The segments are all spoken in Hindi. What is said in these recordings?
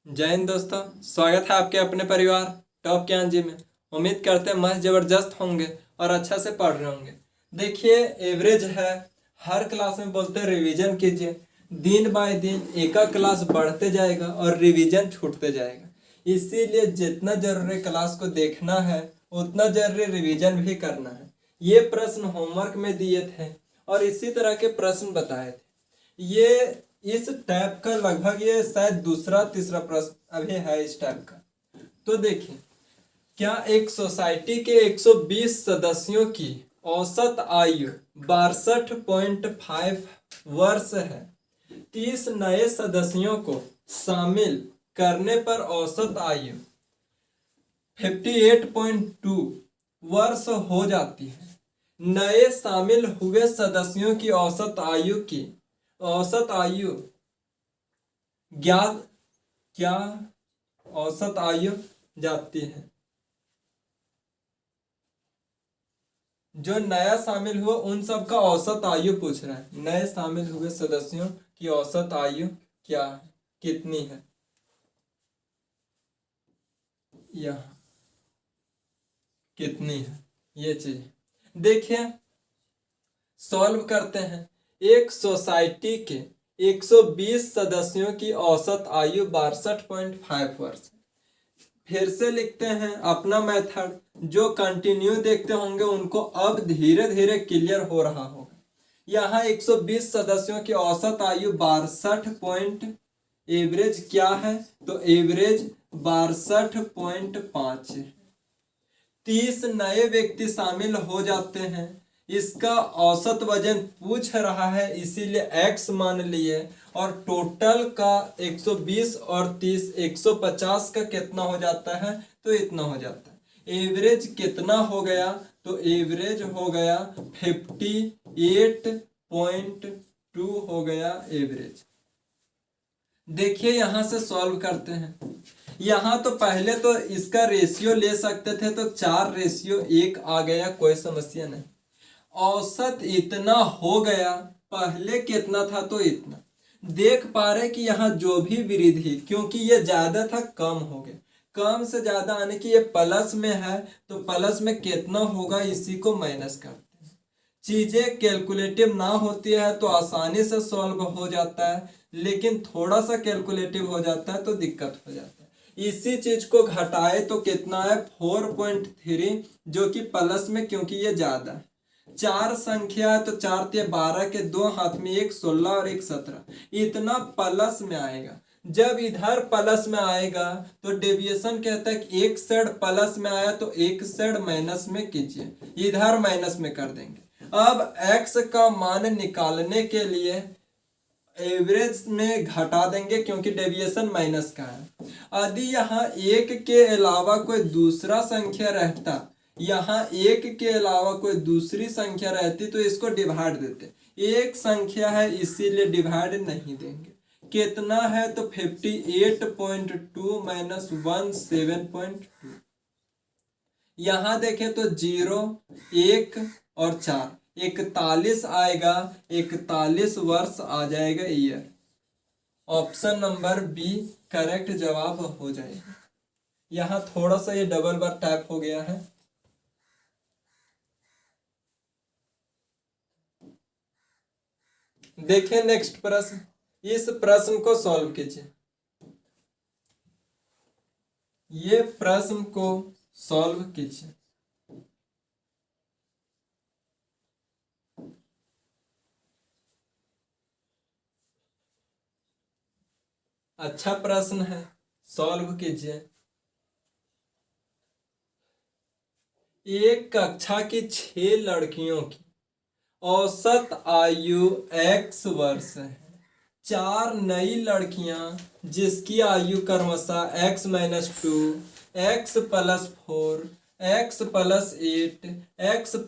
जय हिंद दोस्तों। स्वागत है आपके अपने परिवार टॉप ज्ञान जी में। उम्मीद करते हैं मस्त जबरदस्त होंगे और अच्छा से पढ़ रहे होंगे। देखिए, एवरेज है, हर क्लास में बोलते हैं रिवीजन कीजिए। दिन बाय दिन एक क्लास बढ़ते जाएगा और रिवीजन छूटते जाएगा। इसीलिए जितना जरूरी क्लास को देखना है उतना जरूरी रिवीजन भी करना है। ये प्रश्न होमवर्क में दिए थे और इसी तरह के प्रश्न बताए थे। ये इस टाइप का लगभग ये शायद दूसरा तीसरा प्रश्न अभी है इस टाइप का। तो देखिए, क्या एक सोसाइटी के 120 सदस्यों की औसत आयु 62.5 वर्ष है। 30 नए सदस्यों को शामिल करने पर औसत आयु 58.2 वर्ष हो जाती है। नए शामिल हुए सदस्यों की औसत आयु ज्ञात क्या औसत आयु जाती है। जो नया शामिल हुआ उन सब का औसत आयु पूछ रहा है। नए शामिल हुए सदस्यों की औसत आयु क्या है, कितनी है। यह कितनी है ये चीज देखिए, सॉल्व करते हैं। एक सोसाइटी के 120 सदस्यों की औसत आयु 62.5 वर्ष। फिर से लिखते हैं अपना मेथड। जो कंटिन्यू देखते होंगे उनको अब धीरे धीरे क्लियर हो रहा होगा। यहाँ 120 सदस्यों की औसत आयु 62 एवरेज क्या है, तो एवरेज 62.5। 30 नए व्यक्ति शामिल हो जाते हैं। इसका औसत वजन पूछ रहा है इसीलिए x मान लिए, और टोटल का 120 और 30 150 का कितना हो जाता है, तो इतना हो जाता है। एवरेज कितना हो गया, तो एवरेज हो गया 58.2 हो गया एवरेज। देखिए, यहां से सॉल्व करते हैं। यहाँ तो पहले तो इसका रेशियो ले सकते थे, तो 4:1 आ गया, कोई समस्या नहीं। औसत इतना हो गया, पहले कितना था तो इतना। देख पा रहे कि यहाँ जो भी वृद्धि, क्योंकि ये ज्यादा था कम हो गया, कम से ज्यादा आने की ये प्लस में है, तो प्लस में कितना होगा इसी को माइनस करते हैं। चीजें कैलकुलेटिव ना होती है तो आसानी से सॉल्व हो जाता है, लेकिन थोड़ा सा कैलकुलेटिव हो जाता है तो दिक्कत हो जाता है। इसी चीज को घटाए तो कितना है 4.3, जो कि प्लस में, क्योंकि ये ज्यादा है। 4 संख्या है तो 4 12 के 2 हाथ में 1 16 और 1 17, इतना प्लस में आएगा। जब इधर प्लस में आएगा तो डेविएशन कहता है कि एक साइड प्लस में आया तो एक साइड माइनस में कीजिए, इधर माइनस में कर देंगे। अब x का मान निकालने के लिए एवरेज में घटा देंगे, क्योंकि डेविएशन माइनस का है। यदि यहाँ एक के अलावा कोई दूसरा संख्या रहता, यहाँ एक के अलावा कोई दूसरी संख्या रहती तो इसको डिवाइड देते। एक संख्या है इसीलिए डिवाइड नहीं देंगे। कितना है तो 58.2 माइनस 17.2। यहाँ देखें तो 0 1 और 4 41 आएगा, 41 वर्ष आ जाएगा year. Option number B correct जवाब हो जाएगा। यहाँ थोड़ा सा ये डबल बार टाइप हो गया है। देखिए नेक्स्ट प्रश्न, इस प्रश्न को सॉल्व कीजिए। ये प्रश्न को सॉल्व कीजिए। अच्छा प्रश्न है, सॉल्व कीजिए। एक कक्षा की 6 लड़कियों की औसत आयु x वर्ष है। 4 नई लड़कियां जिसकी आयु क्रमशः x - 2, x + 4, x + 8, x +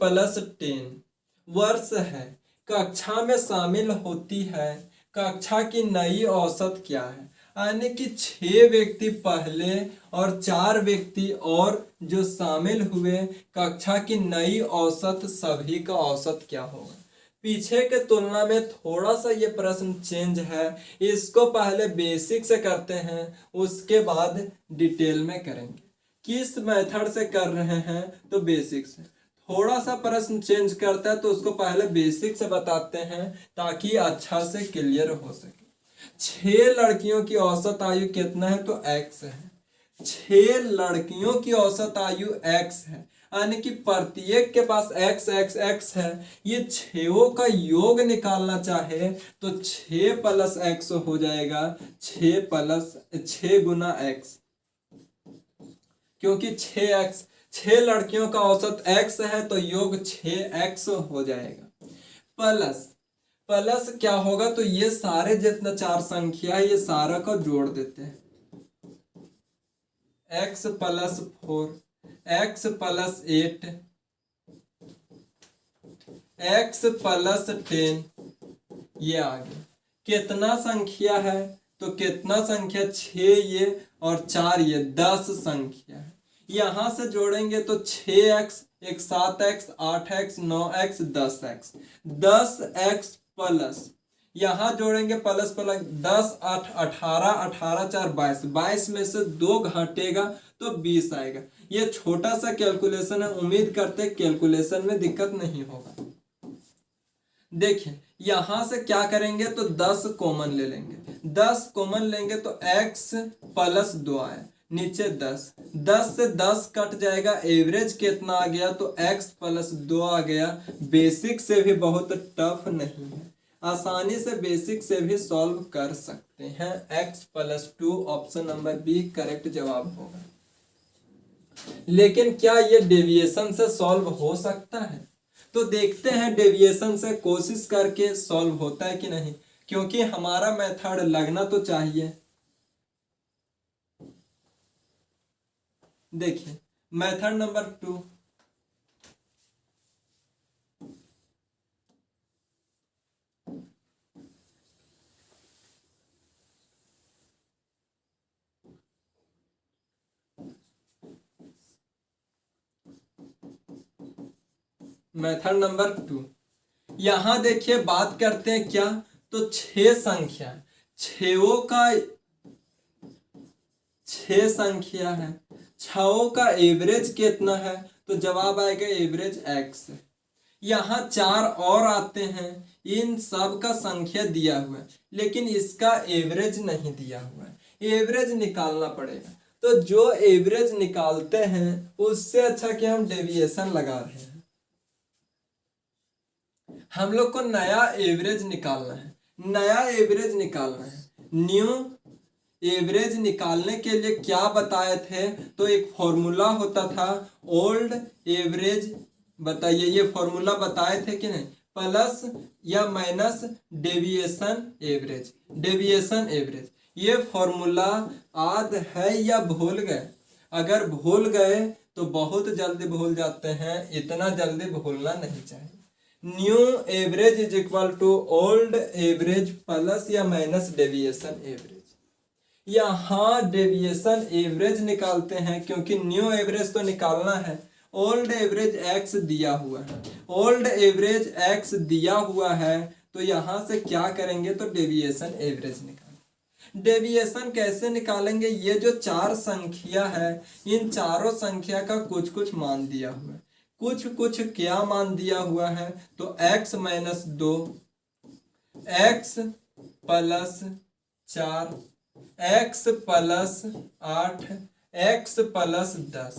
10 वर्ष है, कक्षा में शामिल होती है। कक्षा की नई औसत क्या है, यानी कि 6 व्यक्ति पहले और 4 व्यक्ति और जो शामिल हुए, कक्षा की नई औसत सभी का औसत क्या होगा। पीछे के तुलना में थोड़ा सा ये प्रश्न चेंज है। इसको पहले बेसिक से करते हैं, उसके बाद डिटेल में करेंगे। किस मेथड से कर रहे हैं तो बेसिक से। थोड़ा सा प्रश्न चेंज करता है तो उसको पहले बेसिक से बताते हैं ताकि अच्छा से क्लियर हो सके। 6 लड़कियों की औसत आयु कितना है तो x है। 6 लड़कियों की औसत आयु x है, यानी कि प्रत्येक के पास x x x है। ये 6 का योग निकालना चाहे तो 6 प्लस x हो जाएगा, 6 गुना x, क्योंकि 6 लड़कियों का औसत x है तो योग 6x हो जाएगा। प्लस क्या होगा तो ये सारे जितना 4 संख्या है ये सारा को जोड़ देते हैं। x plus 4, x plus 8, x plus 10, ये आ गया। कितना संख्या है तो कितना संख्या 6 ये और 4 ये 10 संख्या है। यहां से जोड़ेंगे तो 6x, एक 7x, 8x, 9x, 10x, 10x plus यहां जोड़ेंगे प्लस 10, 8, 18, 18, 4, 22, 22 में से 2 घटेगा तो 20 आएगा। ये छोटा सा कैलकुलेशन है, उम्मीद करते कैलकुलेशन में दिक्कत नहीं होगा। देखिए यहां से क्या करेंगे तो 10 कॉमन ले लेंगे। 10 कॉमन लेंगे तो x प्लस 2 आया, नीचे 10 से 10 कट जाएगा। एवरेज कितना आ गया तो x प्लस 2 आ गया। बेसिक से भी बहुत टफ नहीं है, आसानी से बेसिक से भी सॉल्व कर सकते हैं। x plus 2 option number B correct जवाब होगा। लेकिन क्या ये डेविएशन से सॉल्व हो सकता है तो देखते हैं डेविएशन से कोशिश करके सॉल्व होता है कि नहीं, क्योंकि हमारा मेथड लगना तो चाहिए। देखिए मेथड नंबर 2, मेथड नंबर 2। यहां देखिए बात करते हैं क्या तो 6 संख्या, 6 संख्या है, 6 का एवरेज कितना है तो जवाब आएगा एवरेज x। यहाँ 4 और आते हैं, इन सब का संख्या दिया हुआ है लेकिन इसका एवरेज नहीं दिया हुआ है, एवरेज निकालना पड़ेगा। तो जो एवरेज निकालते हैं उससे अच्छा कि हम डेविएशन लगा रहे हैं। हम लोग को नया एवरेज निकालना है, नया एवरेज निकालना है। न्यू एवरेज निकालने के लिए क्या बताए थे तो एक फॉर्मूला होता था ओल्ड एवरेज। बताइए ये फॉर्मूला बताए थे कि नहीं, प्लस या minus deviation average, deviation average. ये फॉर्मूला याद है या भूल गए? अगर भूल गए तो बहुत जल्दी भूल जाते हैं, इतना जल्दी भूलना नहीं चाहिए। New average is equal to old average plus या माइनस डेविएशन एवरेज। यहाँ डेविएशन एवरेज निकालते हैं क्योंकि न्यू एवरेज तो निकालना है। ओल्ड एवरेज x दिया हुआ है, ओल्ड एवरेज x दिया हुआ है तो यहाँ से क्या करेंगे तो डेविएशन एवरेज निकालेंगे। डेविएशन कैसे निकालेंगे, ये जो 4 संख्या है इन चारों संख्या का कुछ कुछ मान दिया हुआ है। कुछ कुछ क्या मान दिया हुआ है तो x minus 2, x plus 4, x plus 8, x plus 10,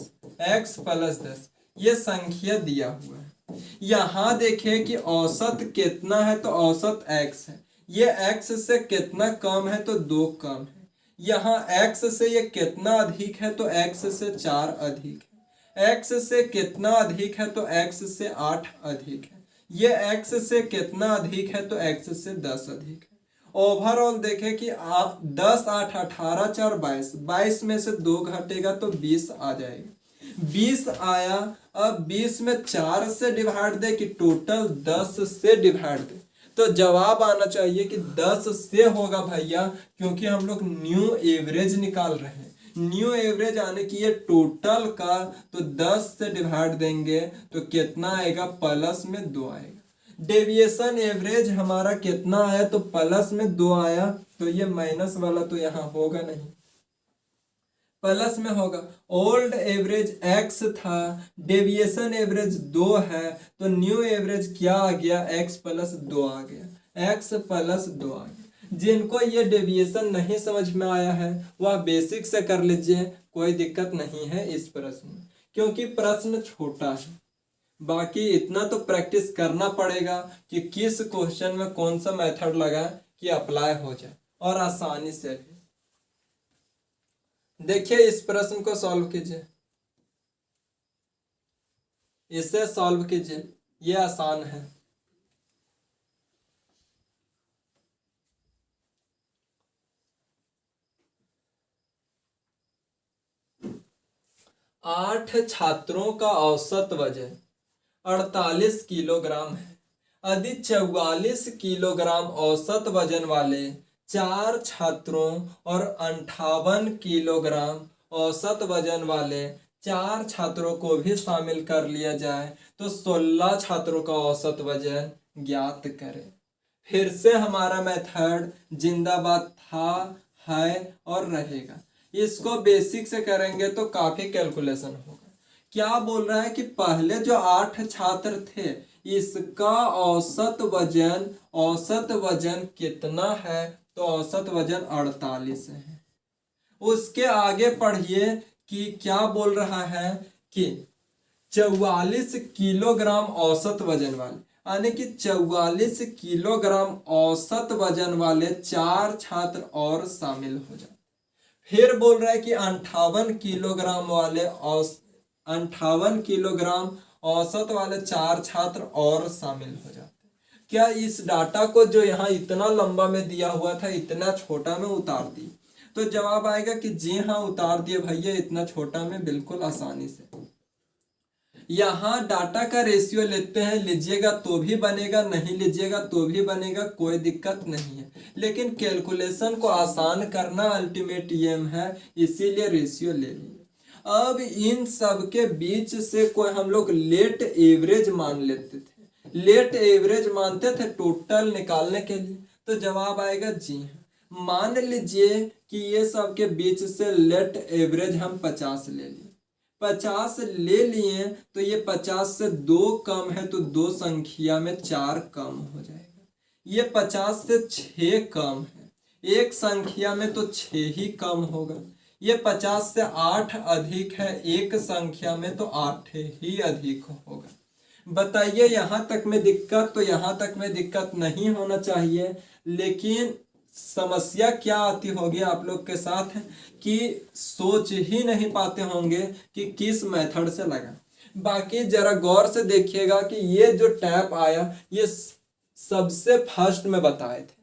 x plus 10, ये संख्या दिया हुआ है। यहाँ देखिए कि औसत कितना है तो औसत x है, ये x से कितना कम है तो 2 कम है। यहाँ x से ये कितना अधिक है तो x से 4 अधिक है। x से कितना अधिक है तो x से 8 अधिक है। ये x से कितना अधिक है तो x से 10 अधिक है। ओवरऑल देखें कि 10, 8, 18, 4, 22, 22 में से 2 घटेगा तो 20 आ जाएगा। 20 आया, अब 20 में 4 से डिवाइड दे कि टोटल 10 से डिवाइड दे तो जवाब आना चाहिए कि 10 से होगा भैया, क्योंकि हम लोग न्यू एवरेज निकाल रहे हैं। न्यू एवरेज आने की ये टोटल का तो 10 से डिवाइड देंगे तो कितना आएगा, प्लस में 2 आएगा। डेविएशन एवरेज हमारा कितना आया, तो प्लस में 2 आया, तो ये माइनस वाला तो यहाँ होगा नहीं, प्लस में होगा। ओल्ड एवरेज x था, डेविएशन एवरेज 2 है, तो न्यू एवरेज क्या आ गया, x प्लस 2 आ गया, x प्लस 2 आ गया। जिनको ये डेविएशन नहीं समझ में आया है वह बेसिक से कर लीजिए, कोई दिक्कत नहीं है इस प्रश्न में, क्योंकि प्रश्न छोटा है। बाकी इतना तो प्रैक्टिस करना पड़ेगा कि किस क्वेश्चन में कौन सा मेथड लगा कि अप्लाई हो जाए और आसानी से भी। देखिए इस प्रश्न को सॉल्व कीजिए, इसे सॉल्व कीजिए, ये आसान है। 8 छात्रों का औसत वजन 48 किलोग्राम है। यदि 44 किलोग्राम औसत वजन वाले 4 छात्रों और 58 किलोग्राम औसत वजन वाले 4 छात्रों को भी शामिल कर लिया जाए तो 16 छात्रों का औसत वजन ज्ञात करें। फिर से हमारा मेथड जिंदाबाद था, है और रहेगा। इसको बेसिक से करेंगे तो काफी कैलकुलेशन होगा। क्या बोल रहा है कि पहले जो 8 छात्र थे इसका औसत वजन कितना है, तो औसत वजन 48 है। उसके आगे पढ़िए कि क्या बोल रहा है कि 44 किलोग्राम औसत वजन वाले, यानी कि 44 किलोग्राम औसत वजन वाले 4 छात्र और शामिल हो जाते। फिर बोल रहा है कि 58 किलोग्राम वाले 58 किलोग्राम औसत वाले 4 छात्र और शामिल हो जाते। क्या इस डाटा को जो यहाँ इतना लंबा में दिया हुआ था इतना छोटा में उतार दी, तो जवाब आएगा कि जी हाँ उतार दिए भैया इतना छोटा में, बिल्कुल आसानी से। यहाँ डाटा का रेशियो लेते हैं, लीजिएगा तो भी बनेगा, नहीं लीजिएगा तो भी बनेगा, कोई दिक्कत नहीं है। लेकिन कैलकुलेशन को आसान करना अल्टीमेट एम है, इसीलिए रेशियो ले लिए। अब इन सब के बीच से कोई हम लोग लेट एवरेज मान लेते थे, लेट एवरेज मानते थे टोटल निकालने के लिए, तो जवाब आएगा जी हाँ। मान लीजिए कि ये सब के बीच से लेट एवरेज हम 50 ले लिए, 50 ले लिए तो ये 50 से 2 कम है तो 2 संख्या में 4 कम हो जाएगा। ये 50 से 6 कम है, एक संख्या में तो 6 ही कम होगा। ये 50 से 8 अधिक है, एक संख्या में तो 8 ही अधिक होगा। बताइए यहाँ तक में दिक्कत, तो यहाँ तक में दिक्कत नहीं होना चाहिए, लेकिन समस्या क्या आती होगी आप लोग के साथ कि सोच ही नहीं पाते होंगे कि किस मेथड से लगा। बाकी जरा गौर से देखिएगा कि ये जो टैप आया ये सबसे फर्स्ट में बताए थे।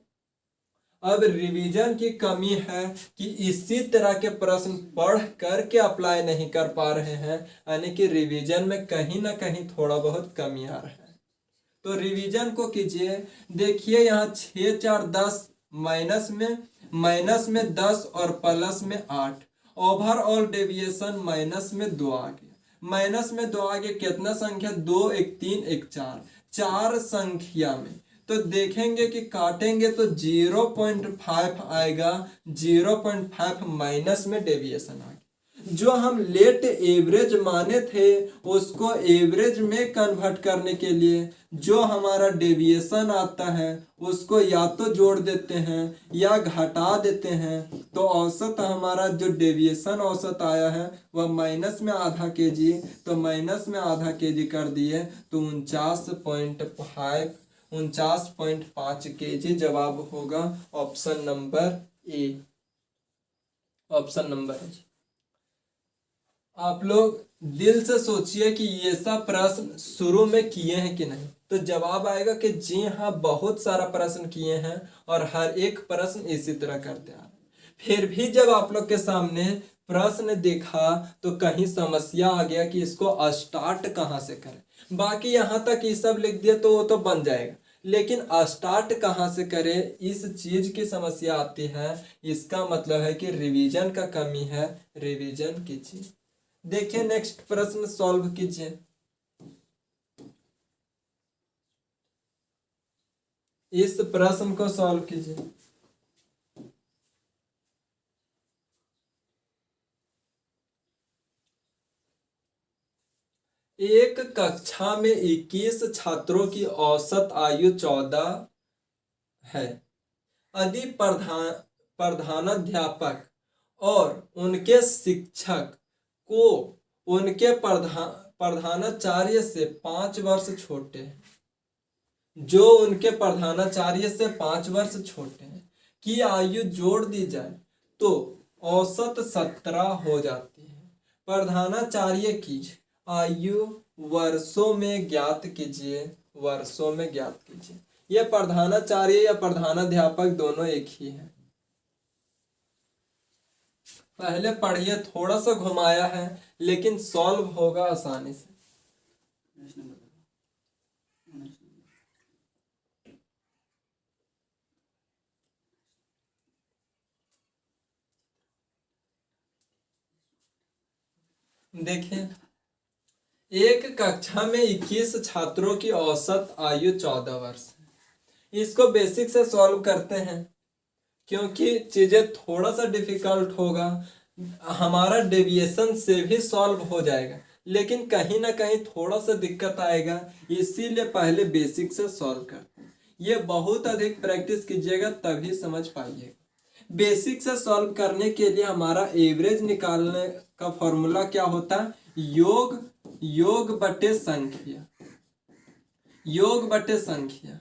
अब रिवीजन की कमी है कि इसी तरह के प्रश्न पढ़ करके अप्लाई नहीं कर पा रहे हैं, यानी कि रिवीजन में कहीं ना कहीं थोड़ा बहुत कमी आ रहा है। तो रिवीजन को कीजिए। देखिए यहाँ 6 4 10 माइनस में 10 और प्लस में 8, ओवरऑल डेविएशन माइनस में 2 आ गया। माइनस में 2 आ गया, कितना संख्या 2 1 3 1 4, 4 संख्या में तो देखेंगे कि काटेंगे तो 0.5 आएगा, 0.5 माइनस में डेविएशन आ गया। जो हम लेट एवरेज माने थे उसको एवरेज में कन्वर्ट करने के लिए जो हमारा डेविएशन आता है उसको या तो जोड़ देते हैं या घटा देते हैं, तो औसत हमारा जो डेविएशन औसत आया है वह माइनस में आधा केजी, तो माइनस में आधा केजी कर दिए तो 49.5 केजी जवाब होगा option number A, option number A. आप लोग दिल से सोचिए कि ये सब प्रश्न शुरू में किए हैं कि नहीं, तो जवाब आएगा कि जी हाँ बहुत सारा प्रश्न किए हैं और हर एक प्रश्न इसी तरह करते आ रहे हैं। फिर भी जब आप लोग के सामने प्रश्न देखा तो कहीं समस्या आ गया कि इसको स्टार्ट कहाँ से करें। बाकी यहाँ तक ये सब लिख दिया तो वो तो बन जाएगा, लेकिन स्टार्ट कहाँ से करें इस चीज की समस्या आती है। इसका मतलब है कि रिवीजन का कमी है, रिवीजन कीजिए। देखिए नेक्स्ट प्रश्न सॉल्व कीजिए। इस प्रश्न को सॉल्व कीजिए। एक कक्षा में 21 छात्रों की औसत आयु 14 है। यदि प्रधानाध्यापक और उनके शिक्षक को उनके प्रधानाचार्य से 5 वर्ष छोटे हैं, जो उनके प्रधानाचार्य से 5 वर्ष छोटे हैं, की आयु जोड़ दी जाए तो औसत 17 हो जाती है। प्रधानाचार्य की आयु वर्षों में ज्ञात कीजिए, वर्षों में ज्ञात कीजिए। यह प्रधानाचार्य या प्रधानाध्यापक दोनों एक ही है। पहले पढ़िए, थोड़ा सा घुमाया है लेकिन सॉल्व होगा आसानी से। देखिए, एक कक्षा में 21 छात्रों की औसत आयु 14 वर्ष है। इसको बेसिक से सॉल्व करते हैं क्योंकि चीजें थोड़ा सा डिफिकल्ट होगा। हमारा डेविएशन से भी सॉल्व हो जाएगा लेकिन कहीं ना कहीं थोड़ा सा दिक्कत आएगा, इसीलिए पहले बेसिक से सॉल्व करते हैं। ये बहुत अधिक प्रैक्टिस कीजिएगा तभी समझ पाइएगा। बेसिक से सॉल्व करने के लिए हमारा एवरेज निकालने का फॉर्मूला क्या होता है? योग बटे संख्या। योग बटे संख्या।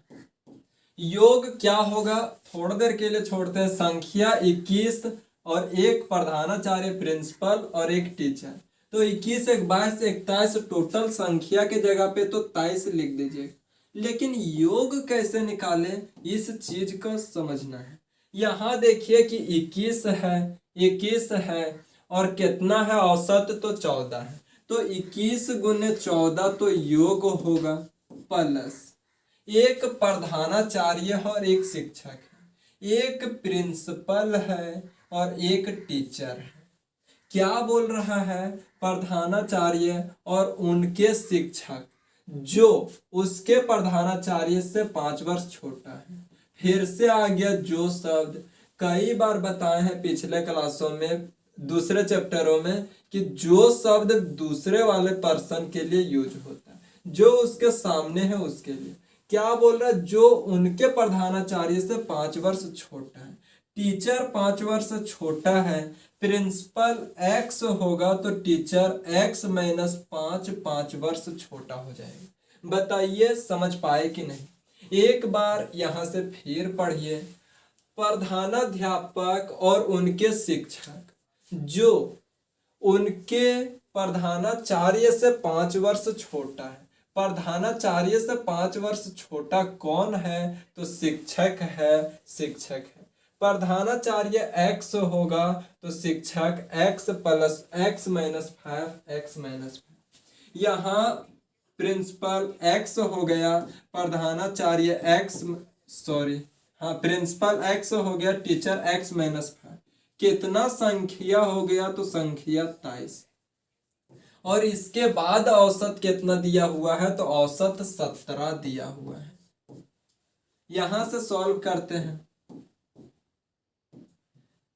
योग क्या होगा थोड़ी देर के लिए छोड़ते हैं। संख्या 21 और एक प्रधानाचार्य प्रिंसिपल और एक टीचर, तो 21 एक 22 21 टोटल संख्या के जगह पे तो 23 लिख दीजिए। लेकिन योग कैसे निकाले इस चीज को समझना है। यहाँ देखिए कि 21 है और कितना है औसत तो 14 है, तो 21 गुने 14 तो योग होगा प्लस एक प्रधानाचार्य और एक शिक्षक है, एक प्रिंसिपल है और एक टीचर है। क्या बोल रहा है? प्रधानाचार्य और उनके शिक्षक जो उसके प्रधानाचार्य से 5 वर्ष छोटा है। फिर से आ गया जो शब्द कई बार बताए हैं पिछले क्लासों में, दूसरे चैप्टरों में, कि जो शब्द दूसरे वाले पर्सन के लिए यूज होता है, जो उसके सामने है उसके लिए। क्या बोल रहा है? जो उनके प्रधानाचार्य से 5 वर्ष छोटा है। टीचर 5 वर्ष छोटा है, प्रिंसिपल x होगा तो टीचर x माइनस 5 वर्ष छोटा हो जाएगा। बताइए समझ पाए कि नहीं? एक बार यहां से फिर पढ़िए। प्रधानाध्यापक और उनके शिक्षक जो उनके प्रधानाचार्य से 5 वर्ष छोटा है। प्रधानाचार्य से 5 वर्ष छोटा कौन है? तो शिक्षक है। प्रधानाचार्य x होगा तो शिक्षक x प्लस x माइनस 5 यहाँ प्रिंसिपल x हो गया, प्रधानाचार्य प्रिंसिपल x हो गया, टीचर x माइनस 5। कितना संख्या हो गया? तो संख्या 23। और इसके बाद औसत कितना दिया हुआ है? तो औसत 17 दिया हुआ है। यहां से सॉल्व करते हैं।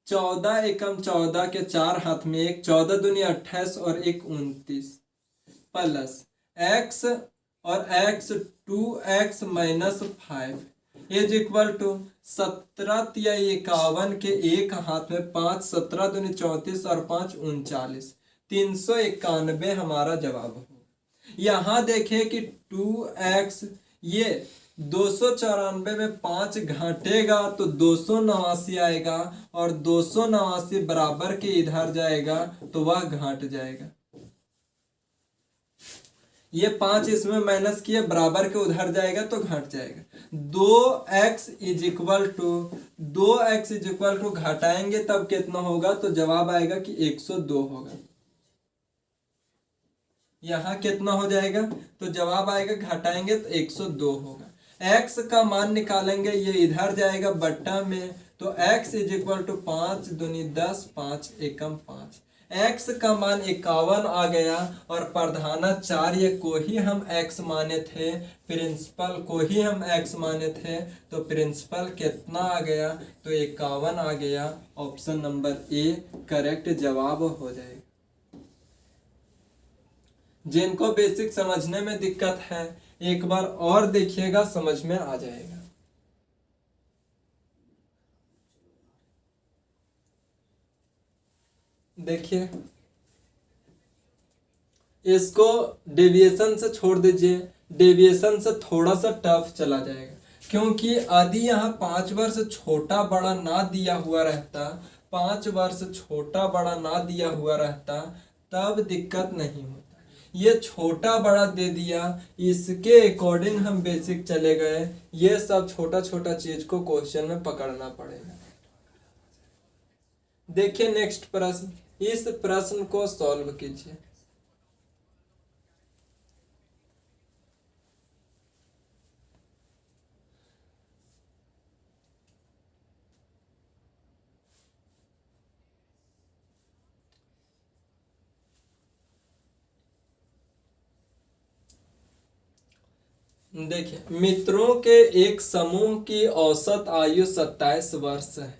14 एकम 14 के 4 हाथ में 1, 14 दूनी 28 और 1 29 प्लस x और x 2x minus 5 is equal to 17 तिया 51 के 1 हाथ में 5, 17 दूनी 34 और 5 39, 391 हमारा जवाब हो। यहाँ देखें कि 2x ये 294 में 5 घटेगा तो 289 आएगा और 289 बराबर के इधर जाएगा तो वह घट जाएगा। ये 5 इसमें माइनस किए, बराबर के उधर जाएगा तो घट जाएगा। 2x इज इक्वल टू घटाएंगे तब कितना होगा? तो जवाब आएगा कि 102 होगा। यहाँ कितना हो जाएगा? तो जवाब आएगा घटाएंगे तो 102 होगा। x का मान निकालेंगे, ये इधर जाएगा बट्टा में, तो x इज इक्वल टू 5 दूनी 10, 5 एकम 5। x का मान 51 आ गया और प्रधानाचार्य को ही हम x माने थे, प्रिंसिपल को ही हम x माने थे, तो प्रिंसिपल कितना आ गया, तो 51 आ गया। ऑप्शन नंबर ए करेक्ट जवाब हो जाएगा। जिनको बेसिक समझने में दिक्कत है एक बार और देखिएगा, समझ में आ जाएगा। देखिए इसको डेविएशन से छोड़ दीजिए, डेविएशन से थोड़ा सा टफ चला जाएगा, क्योंकि यदि यहाँ 5 वर्ष छोटा बड़ा ना दिया हुआ रहता, 5 वर्ष छोटा बड़ा ना दिया हुआ रहता, तब दिक्कत नहीं होता। ये छोटा बड़ा दे दिया, इसके अकॉर्डिंग हम बेसिक चले गए। ये सब छोटा छोटा चीज को क्वेश्चन में पकड़ना पड़ेगा। देखिए नेक्स्ट प्रश्न, इस प्रश्न को सॉल्व कीजिए। देखिए मित्रों के एक समूह की औसत आयु 27 वर्ष है।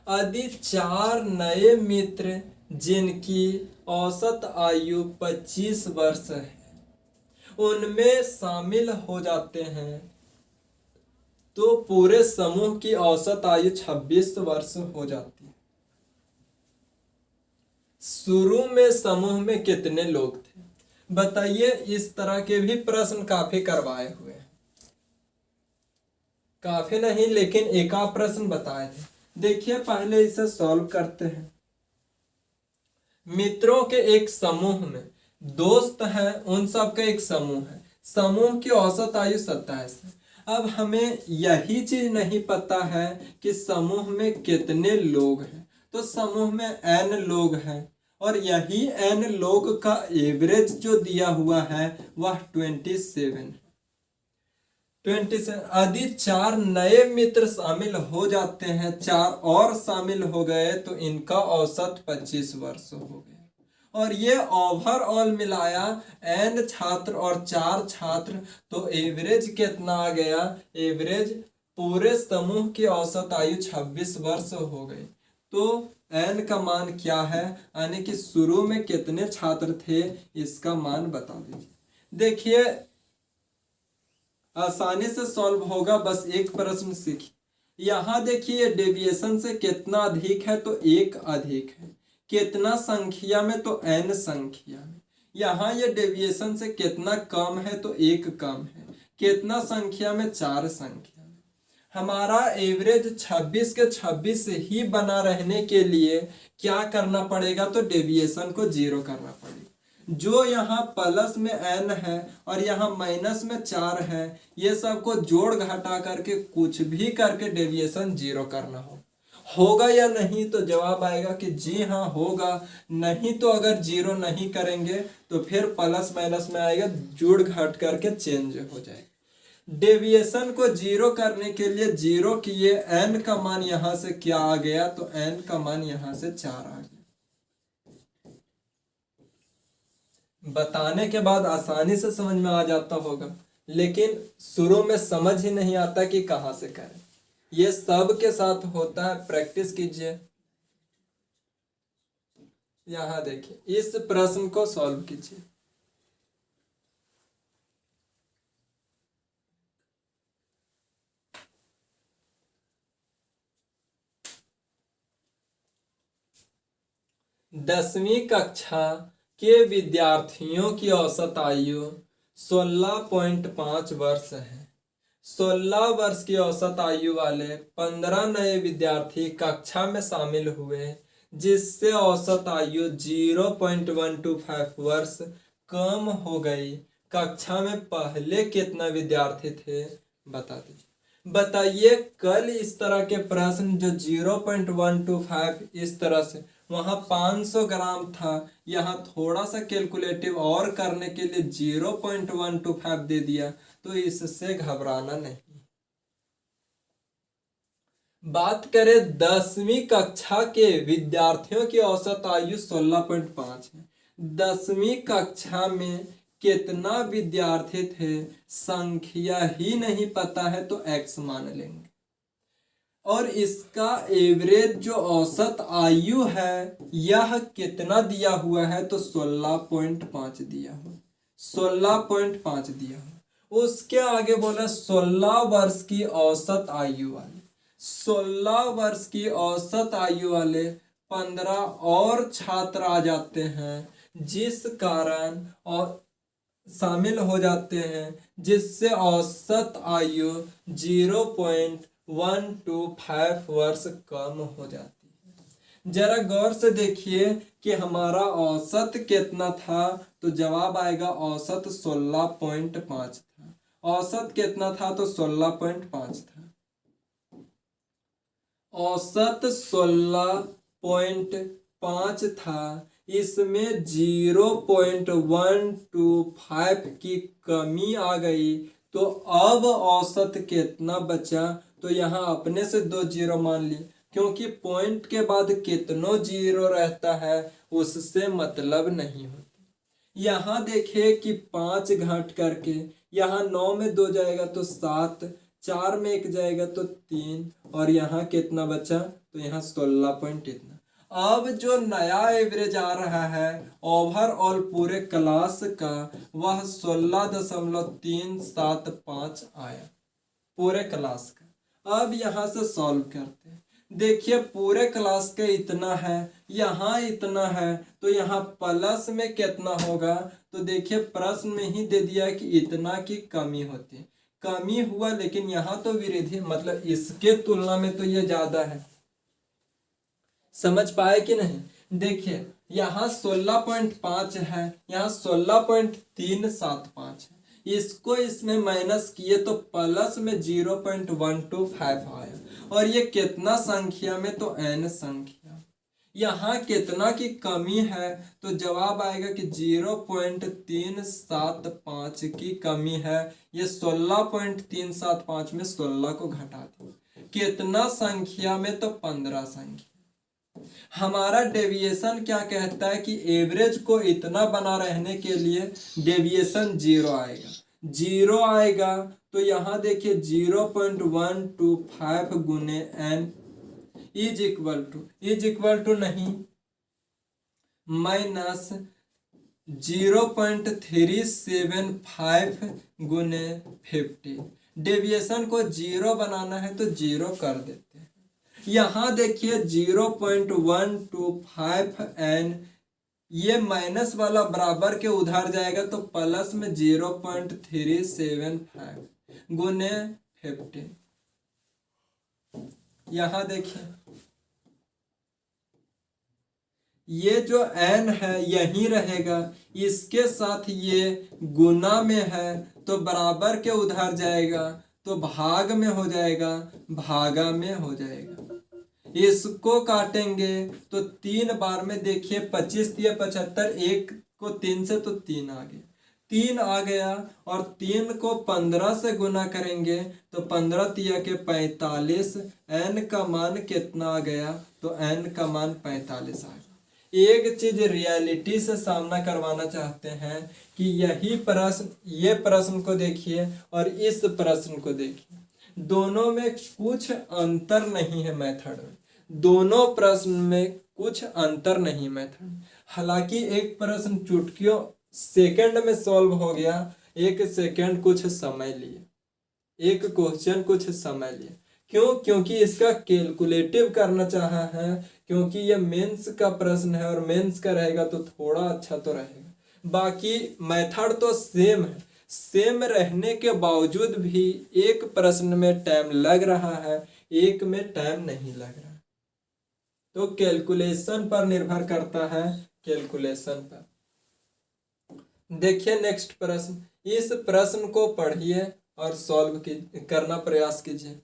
यदि 4 नए मित्र जिनकी औसत आयु 25 वर्ष है उनमें शामिल हो जाते हैं, तो पूरे समूह की औसत आयु 26 वर्ष हो जाती है। शुरू में समूह में कितने लोग थे बताइए। इस तरह के भी प्रश्न काफी करवाए हुए हैं, काफी नहीं लेकिन एक आध प्रश्न बताए थे। देखिए पहले इसे सॉल्व करते हैं। मित्रों के एक समूह में दोस्त हैं, उन सब का एक समूह है, समूह की औसत आयु 27 है। अब हमें यही चीज नहीं पता है कि समूह में कितने लोग हैं, तो समूह में n लोग हैं और यही n लोग का एवरेज जो दिया हुआ है वह 27 है। 27 यदि 4 नए मित्र शामिल हो जाते हैं, 4 और शामिल हो गए तो इनका औसत 25 वर्ष हो गया। और ये ओवरऑल मिलाया n छात्र और 4 छात्र, तो एवरेज कितना आ गया, एवरेज पूरे समूह की औसत आयु 26 वर्ष हो गई। तो n का मान क्या है, यानी कि शुरू में कितने छात्र थे, इसका मान बता दीजिए। देखिए आसानी से सॉल्व होगा, बस एक प्रश्न सीखिए। यहाँ देखिए डेविएशन से कितना अधिक है, तो 1 अधिक है, कितना संख्या में, तो n संख्या में। यहाँ ये डेविएशन से कितना कम है, तो 1 कम है, कितना संख्या में, 4 संख्या में। हमारा एवरेज 26 के 26 ही बना रहने के लिए क्या करना पड़ेगा, तो डेविएशन को 0 करना पड़ेगा। जो यहाँ प्लस में n है और यहाँ माइनस में 4 है, ये सब को जोड़ घटा करके कुछ भी करके डेविएशन 0 करना होगा या नहीं, तो जवाब आएगा कि जी हाँ होगा। नहीं तो अगर 0 नहीं करेंगे तो फिर प्लस माइनस में आएगा, जोड़ घट करके चेंज हो जाएगा। डेविएशन को 0 करने के लिए 0 किए, n का मान यहाँ से क्या आ गया, तो n का मान यहाँ से 4 आ गया। बताने के बाद आसानी से समझ में आ जाता होगा, लेकिन शुरू में समझ ही नहीं आता कि कहाँ से करें। ये सब के साथ होता है, प्रैक्टिस कीजिए। यहाँ देखिए इस प्रश्न को सॉल्व कीजिए। दसवीं कक्षा के विद्यार्थियों की औसत आयु 16.5 वर्ष है। 16 वर्ष की औसत आयु वाले 15 नए विद्यार्थी कक्षा में शामिल हुए, जिससे औसत आयु 0.125 वर्ष कम हो गई। कक्षा में पहले कितना विद्यार्थी थे बता दीजिए। बताइए कल इस तरह के प्रश्न जो 0.125 इस तरह से, वहां 500 ग्राम था, यहाँ थोड़ा सा कैलकुलेटिव और करने के लिए 0.125 दे दिया, तो इससे घबराना नहीं। बात करें 10वीं कक्षा के विद्यार्थियों की औसत आयु 16.5 है। 10वीं कक्षा में कितना विद्यार्थी थे, संख्या ही नहीं पता है तो एक्स मान लेंगे। और इसका एवरेज जो औसत आयु है यह कितना दिया हुआ है, तो 16.5 दिया हुआ, 16.5 दिया हुआ। उसके आगे बोला 16 वर्ष की औसत आयु वाले, 16 वर्ष की औसत आयु वाले 15 और छात्र आ जाते हैं, जिस कारण और शामिल हो जाते हैं, जिससे औसत आयु 0.125 वर्ष कम हो जाती है। जरा गौर से देखिए कि हमारा औसत कितना था, तो जवाब आएगा औसत 16.5 था। औसत कितना था, तो 16.5 था। औसत 16.5 था, इसमें 0.125 की कमी आ गई, तो अब औसत कितना बचा, तो यहाँ अपने से 2 जीरो मान लिए, क्योंकि पॉइंट के बाद कितनों जीरो रहता है उससे मतलब नहीं होती। यहाँ देखिए कि 5 घाट करके यहाँ 9 में 2 जाएगा तो 7, 4 में 1 जाएगा तो 3, और यहाँ कितना बचा, तो यहाँ 16 पॉइंट इतना। अब जो नया एवरेज आ रहा है ओवरऑल पूरे क्लास का, वह 16.375 आया पूरे क्लास का। अब यहाँ से सॉल्व करते हैं। देखिए पूरे क्लास का इतना है, यहाँ इतना है, तो यहाँ प्लस में कितना होगा, तो देखिए प्रश्न में ही दे दिया कि इतना की कमी होती है। कमी हुआ, लेकिन यहाँ तो वृद्धि, मतलब इसके तुलना में तो ये ज्यादा है। समझ पाए कि नहीं? देखिए यहाँ 16.5 है, यहाँ 16.375 है, इसको इसमें माइनस किए तो प्लस में 0.125 आया, और ये कितना संख्या में, तो n संख्या। यहाँ कितना की कमी है, तो जवाब आएगा कि 0.375 की कमी है। ये 16.375 में 16 को घटा दो, कितना संख्या में, तो 15 संख्या। हमारा डेविएशन क्या कहता है कि एवरेज को इतना बना रहने के लिए डेविएशन 0 आएगा, 0 आएगा, तो यहाँ देखिए 0.125 गुने n इज इक्वल टू नहीं, माइनस 0.375 गुने 50। डेविएशन को 0 बनाना है तो 0 कर देते हैं। यहाँ देखिए 0.125 n, ये माइनस वाला बराबर के उधर जाएगा तो प्लस में 0.375 गुने 50। यहाँ देखिए ये जो n है यही रहेगा, इसके साथ ये गुना में है तो बराबर के उधर जाएगा, तो भाग में हो जाएगा, भागा में हो जाएगा। इसको काटेंगे तो 3 बार में देखिए 25 या 75, 1 को 3 से तो 3 आ गया, 3 आ गया, और 3 को 15 से गुना करेंगे तो 15 तिया के 45, n का मान कितना आ गया, तो n का मान 45 आ गया। एक चीज रियलिटी से सामना करवाना चाहते हैं कि यही प्रश्न, ये प्रश्न को देखिए और इस प्रश्न को देखिए, दोनों में कुछ अंतर नहीं है मेथड में, दोनों प्रश्न में कुछ अंतर नहीं मेथड। हालांकि एक प्रश्न चुटकियों सेकंड में सॉल्व हो गया, एक सेकंड कुछ समय लिए, एक क्वेश्चन कुछ समय लिए। क्यों? क्योंकि इसका कैलकुलेटिव करना चाहा है, क्योंकि ये मेंस का प्रश्न है और मेंस का रहेगा तो थोड़ा अच्छा तो रहेगा। बाकी मेथड तो सेम है, सेम रहने के बावजूद भी एक प्रश्न में टाइम लग रहा है, एक में टाइम नहीं लग रहा, तो कैलकुलेशन पर निर्भर करता है, कैलकुलेशन पर। देखिए नेक्स्ट प्रश्न, इस प्रश्न को पढ़िए और सॉल्व करना प्रयास कीजिए।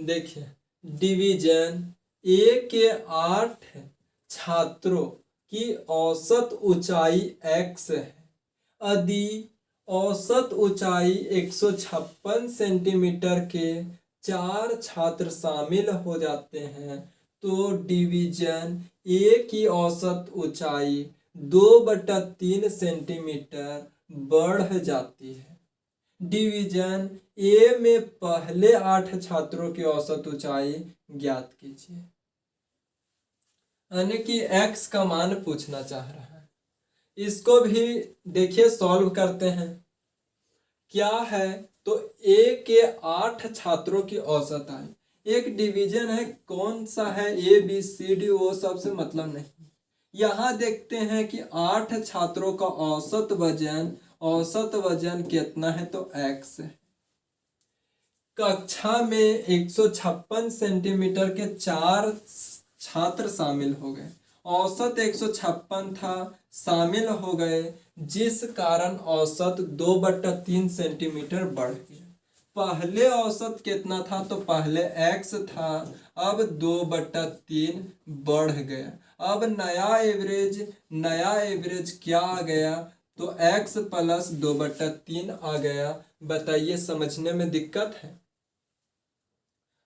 देखिए डिवीजन ए के 8 छात्रों की औसत ऊंचाई x है। यदि औसत ऊंचाई 156 सेंटीमीटर के 4 छात्र शामिल हो जाते हैं तो डिवीजन ए की औसत ऊंचाई 2/3 सेंटीमीटर बढ़ जाती है। डिवीजन ए में पहले 8 छात्रों की औसत ऊंचाई ज्ञात कीजिए। यानी कि x का मान पूछना चाह रहा है। इसको भी देखिए सॉल्व करते हैं। क्या है तो ए के 8 छात्रों की औसत आई। एक डिवीजन है, कौन सा है, ए बी सी डी, वो सबसे मतलब नहीं। यहाँ देखते हैं कि 8 छात्रों का औसत वजन कितना है तो x है। कक्षा में 156 सेंटीमीटर के 4 छात्र शामिल हो गए। औसत 156 था, शामिल हो गए, जिस कारण औसत 2/3 सेंटीमीटर बढ़ गया। पहले औसत कितना था तो पहले x था, अब 2/3 बढ़ गया। अब नया एवरेज क्या आ गया तो x + 2/3 आ गया। बताइए समझने में दिक्कत है?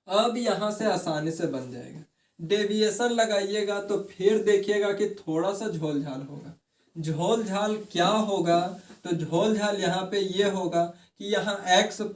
अब यहां से आसानी से बन जाएगा। डेविएशन लगाइएगा तो फिर देखिएगा कि थोड़ा सा झोल झाल होगा। झोल झाल क्या होगा तो झोल झाल यहाँ पे ये होगा कि यहाँ x +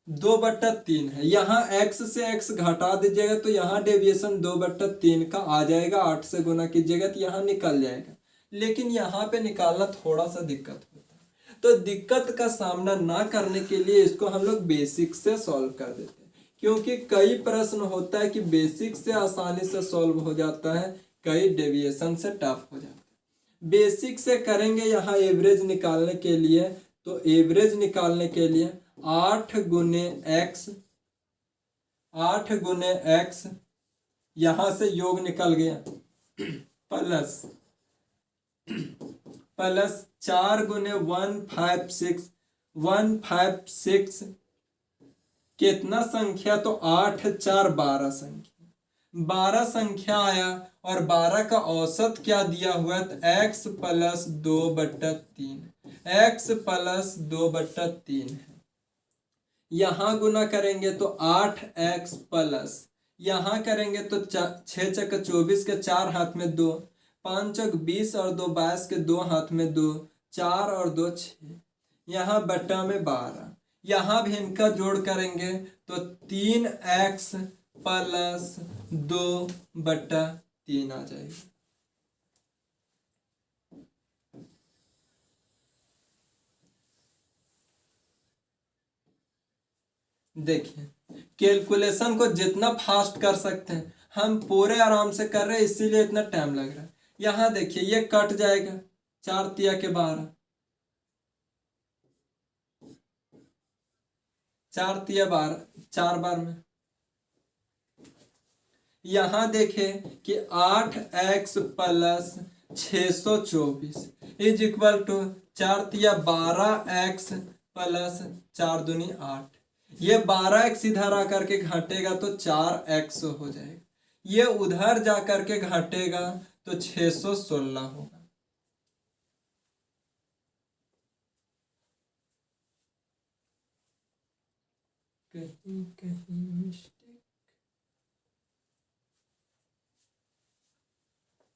2/3 है। यहाँ x से x घटा दीजिएगा तो यहाँ डेविएशन 2/3 का आ जाएगा। 8 से गुना कीजिएगा तो यहाँ निकल जाएगा। लेकिन यहाँ पे निकालना थोड़ा सा दिक्कत होता है। तो दिक्कत का सामना ना करने के लिए इसको हम लोग बेसिक से सॉल्व कर देते हैं। क्योंकि कई प्रश्न होता है कि बेसिक से आसानी से सॉल्व हो जाता है, कई डेविएशन से टफ हो जाता है। बेसिक से करेंगे यहाँ एवरेज निकालने के लिए, तो एवरेज निकालने के लिए 8 गुने x, यहाँ से योग निकल गया, प्लस 4 गुने 156 कितना संख्या तो 8 4 12 संख्या, 12 संख्या आया। और 12 का औसत क्या दिया हुआ है तो x + 2/3, x + 2/3 है। यहाँ गुना करेंगे तो 8x प्लस, यहाँ करेंगे तो 6 × 24 के 4 हाथ में 2, 5 × 20 और 2 22 के 2 हाथ में 2, 4 और 2 6, यहाँ बट्टा में 12। यहाँ भी इनका जोड़ करेंगे तो 3x + 2/3 आ जाएगा। देखिए कैलकुलेशन को जितना फास्ट कर सकते हैं हम पूरे आराम से कर रहे हैं, इसीलिए इतना टाइम लग रहा है। यहाँ देखिए ये कट जाएगा, 4 × 3 = 12, 4 × 3 = 12, 4 बार में। यहाँ देखें कि 8x + 624 = 4 × 3 = 12x + 4 दूनी 8। ये 12x इधर आकर के घटेगा तो 4x हो जाएगा। ये उधर जा करके घटेगा तो 616 होगा। कहीं मिस्टेक,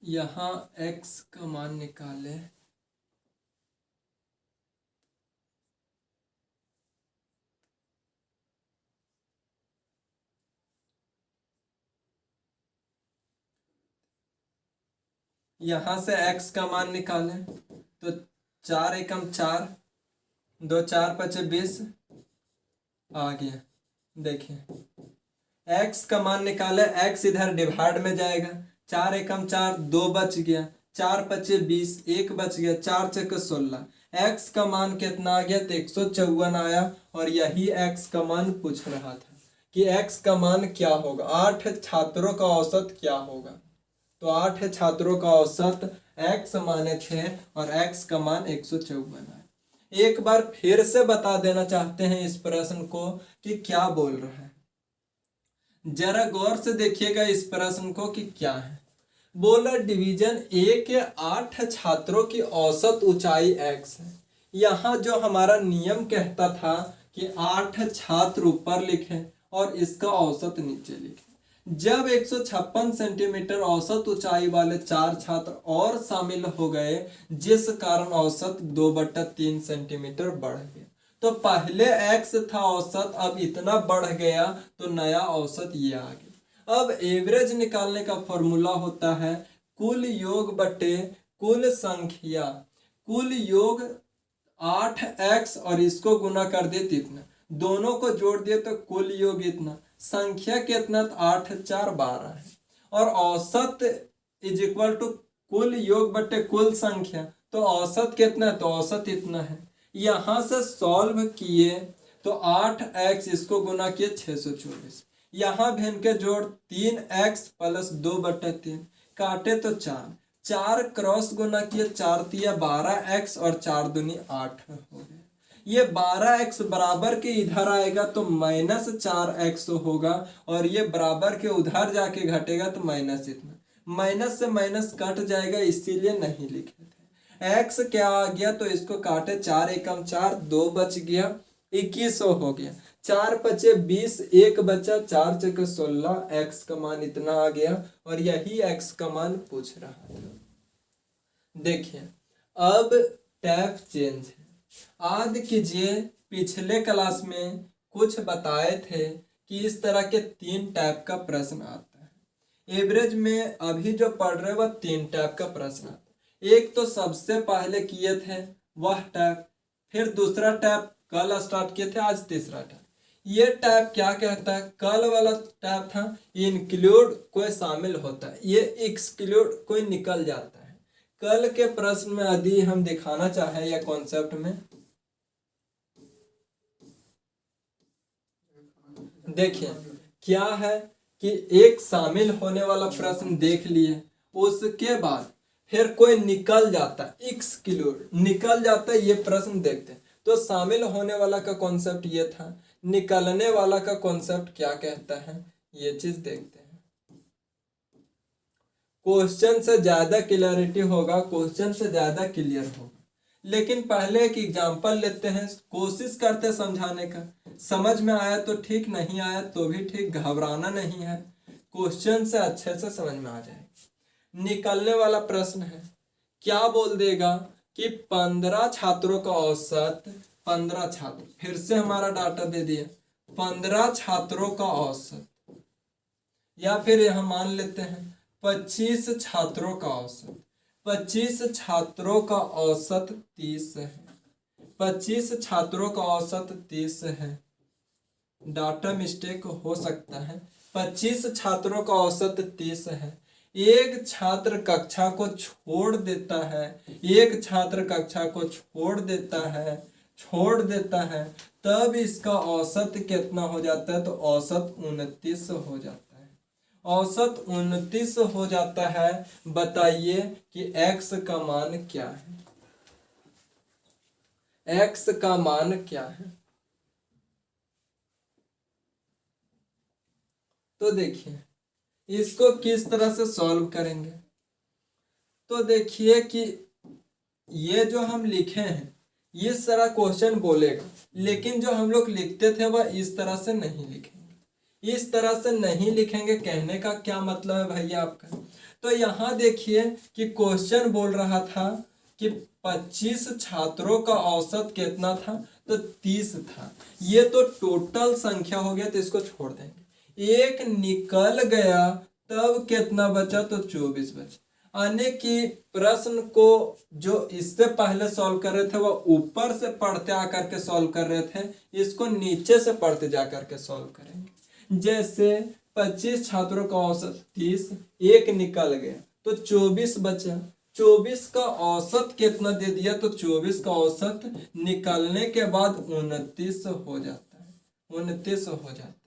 यहाँ x का मान निकाले, यहाँ से x का मान निकालें तो 4 एकम 4, 2 4 × 5 = 20 आ गया। देखिए x का मान निकाले, x इधर डिवाइड में जाएगा, 4 एकम 4, 2 बच गया, 4 × 5 = 20, 1 बच गया, 4 × 6 = 16। x का मान कितना आ गया तो 154 आया। और यही x का मान पूछ रहा था कि x का मान क्या होगा, 8 छात्रों का औसत क्या होगा। तो 8 छात्रों का औसत x माने थे और x का मान 154 है। एक बार फिर से बता देना चाहते हैं इस प्रश्न को कि क्या बोल रहा है। जरा गौर से देखिएगा इस प्रश्न को कि क्या है। बोला डिवीजन ए के 8 छात्रों की औसत ऊंचाई x है। यहाँ जो हमारा नियम कहता था कि 8 छात्र ऊपर लिखें और इसका औसत नीचे लिखें। जब 156 सेंटीमीटर औसत ऊंचाई वाले 4 छात्र और शामिल हो गए, जिस कारण औसत 2/3 सेंटीमीटर बढ़ गया। तो पहले x था औसत, अब इतना बढ़ गया तो नया औसत ये आ गया। अब एवरेज निकालने का फॉर्मूला होता है कुल योग बटे कुल संख्या। कुल योग 8x और इसको गुना कर दे तो इतना, दोनों को जोड़ दिए तो कुल योग इतना, संख्या कितना 8 4 12 है। और औसत इज इक्वल टू कुल योग बटे कुल संख्या, तो औसत कितना है, तो औसत इतना है। यहां से सॉल्व किए तो 8x इसको गुना किए 624, यहाँ भिन्न के जोड़ 3x प्लस 2/3, काटे तो 4 क्रॉस गुना किए 4 तिया 12x और 4 दूनी 8 हो गया। ये 12x बराबर के इधर आएगा तो -4x होगा, और ये बराबर के उधर जाके घटेगा तो माइनस इतना, माइनस से माइनस कट जाएगा, इसीलिए नहीं लिखे थे। x क्या आ गया तो इसको काटे 4 एकम 4, 2 बच गया 2100 हो गया, 4 बचे 20, 1 बचा 4 चौके 16, x का मान इतना आ गया। और यही x का मान पूछ रहा था। देखिए अब टैब चेंज है। याद कीजिए पिछले क्लास में कुछ बताए थे कि इस तरह के 3 टाइप का प्रश्न आता है। एवरेज में अभी जो पढ़ रहे वह 3 टाइप का प्रश्न आता है। एक तो सबसे पहले किए थे वह टाइप, फिर दूसरा टाइप कल स्टार्ट किए थे, आज तीसरा टाइप। ये टाइप क्या कहता है, कल वाला टाइप था इंक्लूड कोई शामिल होता है, ये एक्सक्लूड कोई निकल जाता है। कल के प्रश्न में यदि हम दिखाना चाहे या कॉन्सेप्ट में, देखिए क्या है कि एक शामिल होने वाला प्रश्न देख लिए, उसके बाद फिर कोई निकल जाता है, एक्सक्लूड निकल जाता है, ये प्रश्न देखते हैं। तो शामिल होने वाला का कॉन्सेप्ट ये था, निकलने वाला का कॉन्सेप्ट क्या कहता है, ये चीज देखते हैं। क्वेश्चन से ज्यादा क्लियरिटी होगा, क्वेश्चन से ज्यादा क्लियर होगा। लेकिन पहले एक एग्जांपल लेते हैं, कोशिश करते समझाने का, समझ में आया तो ठीक, नहीं आया तो भी ठीक, घबराना नहीं है, क्वेश्चन से अच्छे से समझ में आ जाएगा। निकलने वाला प्रश्न है, क्या बोल देगा कि 15 छात्रों का औसत, 15 छात्र, फिर से हमारा डाटा दे दिया 15 छात्रों का औसत, या फिर यहां मान लेते हैं 25 छात्रों का औसत। 25 छात्रों का औसत 30 है, 25 छात्रों का औसत 30 है, डाटा मिस्टेक हो सकता है। 25 छात्रों का औसत 30 है, एक छात्र कक्षा को छोड़ देता है, एक छात्र कक्षा को छोड़ देता है, तब इसका औसत कितना हो जाता है, तो औसत 29 हो जाता है। औसत 29 हो जाता है। बताइए कि x का मान क्या है, x का मान क्या है। तो देखिए इसको किस तरह से सॉल्व करेंगे। तो देखिए कि ये जो हम लिखे हैं इस तरह क्वेश्चन बोलेगा, लेकिन जो हम लोग लिखते थे वह इस तरह से नहीं लिखेंगे। इस तरह से नहीं लिखेंगे कहने का क्या मतलब है भैया आपका। तो यहाँ देखिए कि क्वेश्चन बोल रहा था कि 25 छात्रों का औसत कितना था, तो 30 था। ये तो टोटल संख्या हो गया, तो इसको छोड़ देंगे। एक निकल गया तब कितना बचा, तो 24 बचा। यानी कि प्रश्न को जो इससे पहले सॉल्व कर रहे थे वह ऊपर से पढ़ते आकर के सॉल्व कर रहे थे, इसको नीचे से पढ़ते जा करके सॉल्व करेंगे। जैसे 25 छात्रों का औसत 30, एक निकल गया तो 24 बचा। 24 का औसत कितना दे दिया, तो 24 का औसत निकलने के बाद 29 हो जाता है, 29 हो जाता है।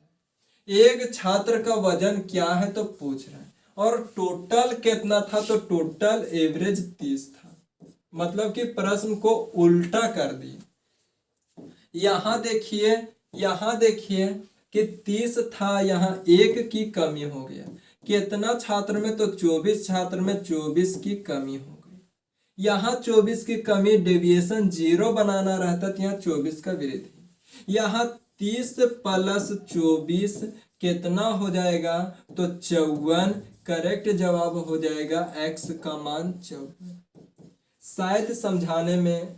एक छात्र का वजन क्या है तो पूछ रहा है, और टोटल कितना था, तो टोटल एवरेज 30 था। मतलब कि प्रश्न को उल्टा कर दिए। यहां देखिए कि 30 था, यहाँ 1 की कमी हो गया। कितना छात्र में? तो 24 छात्र में 24 की कमी हो गई। यहाँ 24 की कमी, डेविएशन 0 बनाना रहता तो यहाँ 24 का वृद्धि। यहाँ 30 प्लस 24 कितना हो जाएगा? तो 54। करेक्ट जवाब हो जाएगा x का मान 54। शायद समझाने में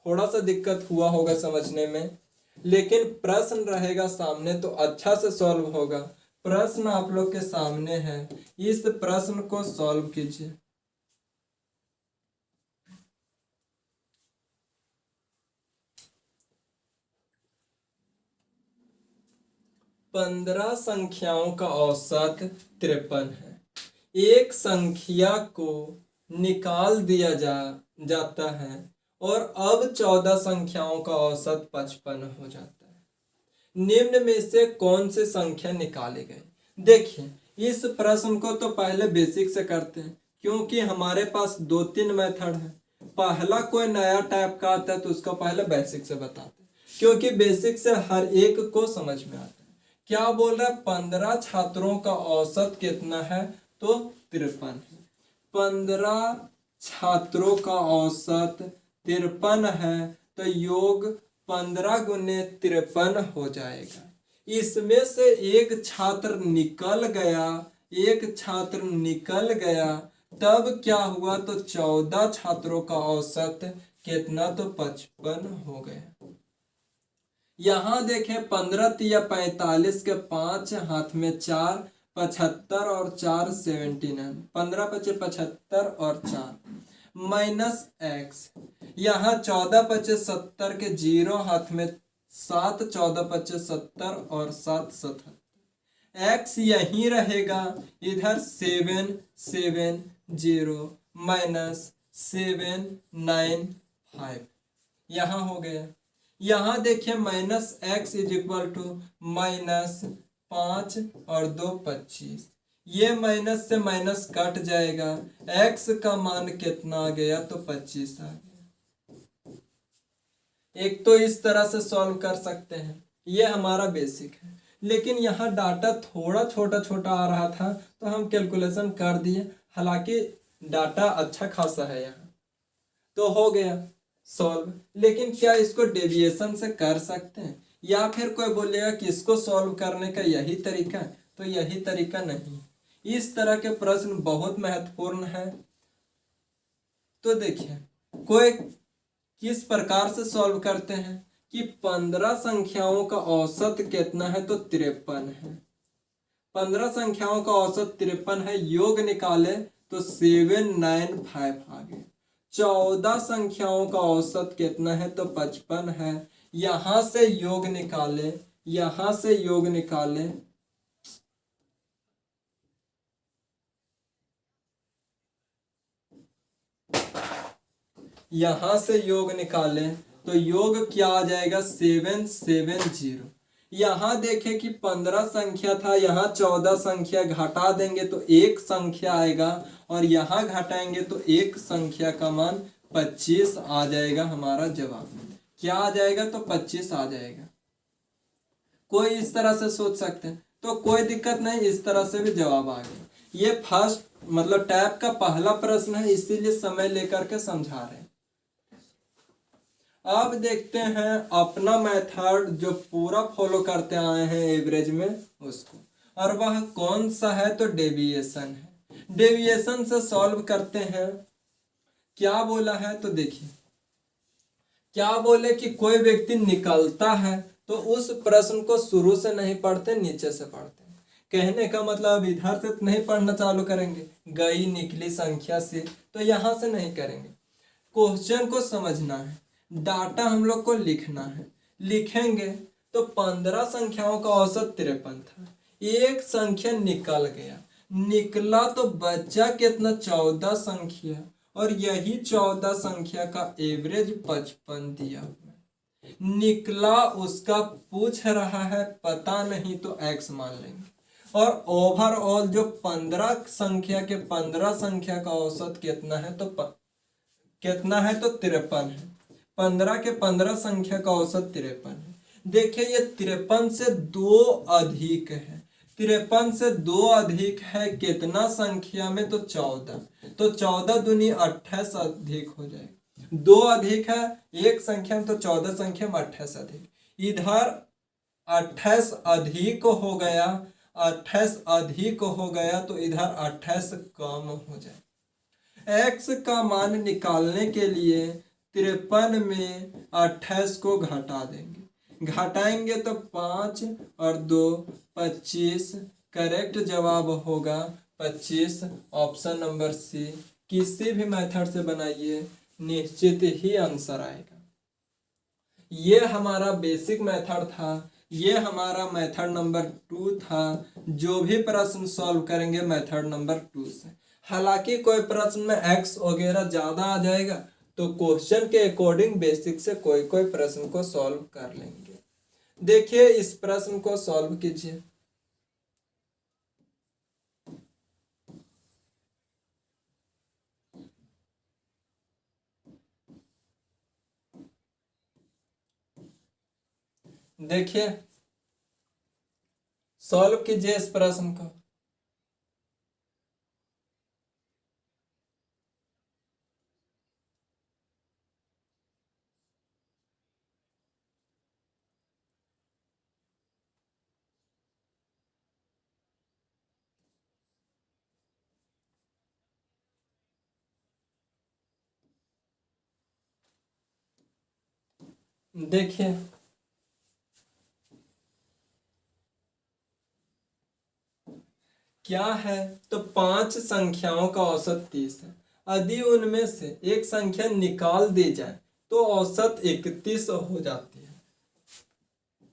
थोड़ा सा दिक्कत हुआ होगा समझने में, लेकिन प्रश्न रहेगा सामने तो अच्छा से सॉल्व होगा। प्रश्न आप लोग के सामने है, इस प्रश्न को सॉल्व कीजिए। पंद्रह संख्याओं का औसत 53 है। एक संख्या को निकाल दिया जाता है और अब 14 संख्याओं का औसत 55 हो जाता है। निम्न में से कौन सी संख्या निकाली गई? देखिए, इस प्रश्न को तो पहले बेसिक से करते हैं, क्योंकि हमारे पास 2-3 मेथड है। पहला कोई नया टाइप का आता है तो उसका पहले बेसिक से बताते हैं, क्योंकि बेसिक से हर एक को समझ में आता है। क्या बोल रहा है? 15 छात्रों का औसत कितना है? तो 53 है। 15 छात्रों का औसत 53 है, तो योग 15 गुने 53 हो जाएगा। इसमें से एक छात्र निकल गया, एक छात्र निकल गया, तब क्या हुआ? तो 14 छात्रों का औसत कितना? तो 55 हो गया। यहाँ देखें, 15 तिया 45 के 5 हाथ में 4, 75 और 4 79, 15 पचे 75 और 4 माइनस एक्स। यहाँ 14 पचे 70 के 0 हाथ में 7, 14 पचे 70 और 7 77। एक्स यहीं रहेगा, इधर 7 7 0 माइनस 7 9 5 यहाँ हो गया। यहाँ देखिए, minus X is equal to minus 5 और 2 25। ये माइनस से माइनस कट जाएगा। एक्स का मान कितना आ गया? तो 25 आ गया। एक तो इस तरह से सॉल्व कर सकते हैं, ये हमारा बेसिक है। लेकिन यहाँ डाटा थोड़ा छोटा छोटा आ रहा था तो हम कैलकुलेशन कर दिए, हालांकि डाटा अच्छा खासा है यहाँ, तो हो गया सॉल्व। लेकिन क्या इसको डेविएशन से कर सकते हैं? या फिर कोई बोलेगा कि इसको सॉल्व करने का यही तरीका है, तो यही तरीका नहीं। इस तरह के प्रश्न बहुत महत्वपूर्ण है। तो देखिए, कोई किस प्रकार से सॉल्व करते हैं कि 15 संख्याओं का औसत कितना है? तो 53 है। 15 संख्याओं का औसत 53 है, योग निकाले तो 795 आ गए। 14 संख्याओं का औसत कितना है? तो 55 है। यहां से योग निकाले, यहां से योग निकाले, यहां से योग निकाले तो योग क्या आ जाएगा? 770। यहाँ देखें कि 15 संख्या था, यहाँ 14 संख्या घटा देंगे तो एक संख्या आएगा, और यहाँ घटाएंगे तो एक संख्या का मान 25 आ जाएगा। हमारा जवाब क्या आ जाएगा? तो 25 आ जाएगा। कोई इस तरह से सोच सकते हैं तो कोई दिक्कत नहीं, इस तरह से भी जवाब आ गया। ये फर्स्ट मतलब टैब का पहला प्रश्न है, इसीलिए समय लेकर के समझा रहे हैं। अब देखते हैं अपना मेथड जो पूरा फॉलो करते आए हैं एवरेज में उसको, और वह कौन सा है? तो डेविएशन है। डेविएशन से सॉल्व करते हैं। क्या बोला है? तो देखिए, क्या बोले कि कोई व्यक्ति निकलता है तो उस प्रश्न को शुरू से नहीं पढ़ते, नीचे से पढ़ते हैं। कहने का मतलब इधर से नहीं पढ़ना चालू करेंगे, गई निकली संख्या से, तो यहां से नहीं करेंगे। क्वेश्चन को समझना है, डाटा हम लोग को लिखना है। लिखेंगे तो 15 संख्याओं का औसत 53 था, एक संख्या निकल गया, निकला तो बचा कितना? 14 संख्या, और यही 14 संख्या का एवरेज 55 दिया हुआ है। निकला उसका पूछ रहा है, पता नहीं तो x मान लेंगे। और ओवरऑल जो 15 संख्या के 15 संख्या का औसत कितना है? तो कितना है? तो 53 है। 15 के 15 संख्या का औसत 53 है। देखिए ये 53 से 2 अधिक है, 53 से 2 अधिक है कितना संख्या में, तो 14, तो 14 दूनी 28 अधिक हो जाएगा। 2 अधिक है एक संख्या में, तो 14 संख्या में 28 अधिक, इधर 28 अधिक हो गया, 28 अधिक हो गया तो इधर 28 कम हो जाए। x का मान निकालने के लिए 53 में 28 को घटा देंगे, घटाएंगे तो 5 और 2 25, करेक्ट जवाब होगा 25, ऑप्शन नंबर सी। किसी भी मेथड से बनाइए निश्चित ही आंसर आएगा। ये हमारा बेसिक मेथड था, ये हमारा मेथड नंबर 2 था। जो भी प्रश्न सॉल्व करेंगे मेथड नंबर 2 से, हालांकि कोई प्रश्न में x वगैरह ज्यादा आ जाएगा तो क्वेश्चन के अकॉर्डिंग बेसिक से कोई कोई प्रश्न को सॉल्व कर लेंगे। देखिए इस प्रश्न को सॉल्व कीजिए। देखिए सॉल्व कीजिए इस प्रश्न को। देखिए क्या है, तो 5 संख्याओं का औसत 30 है। यदि उनमें से एक संख्या निकाल दी जाए तो औसत 31 हो जाती है।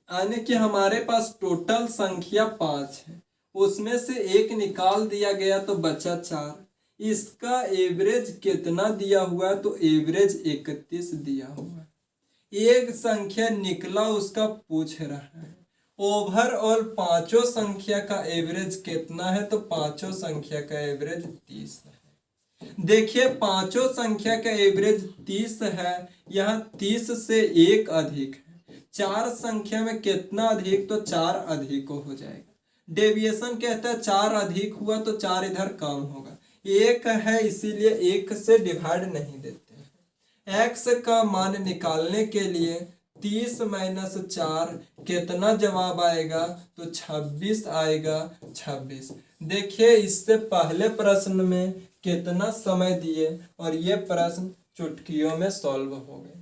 यानी कि हमारे पास टोटल संख्या 5 है, उसमें से एक निकाल दिया गया तो बचा 4। इसका एवरेज कितना दिया हुआ है, तो एवरेज 31 दिया हुआ है। एक संख्या निकला उसका पूछ रहा है। ओवरऑल पांचों संख्या का एवरेज कितना है, तो पांचों संख्या का एवरेज 30 है। देखिए पांचों संख्या का एवरेज 30 है, यहाँ 30 से एक अधिक है। 4 संख्या में कितना अधिक, तो 4 अधिक हो जाएगा। डेविएशन कहता है 4 अधिक हुआ तो 4 इधर कम होगा। 1 है इसीलिए 1 से डिवाइड नहीं देते हैं। x का मान निकालने के लिए 30 माइनस 4 कितना जवाब आएगा, तो 26 आएगा। 26 देखिए इससे पहले प्रश्न में कितना समय दिए और ये प्रश्न चुटकियों में सॉल्व हो गए।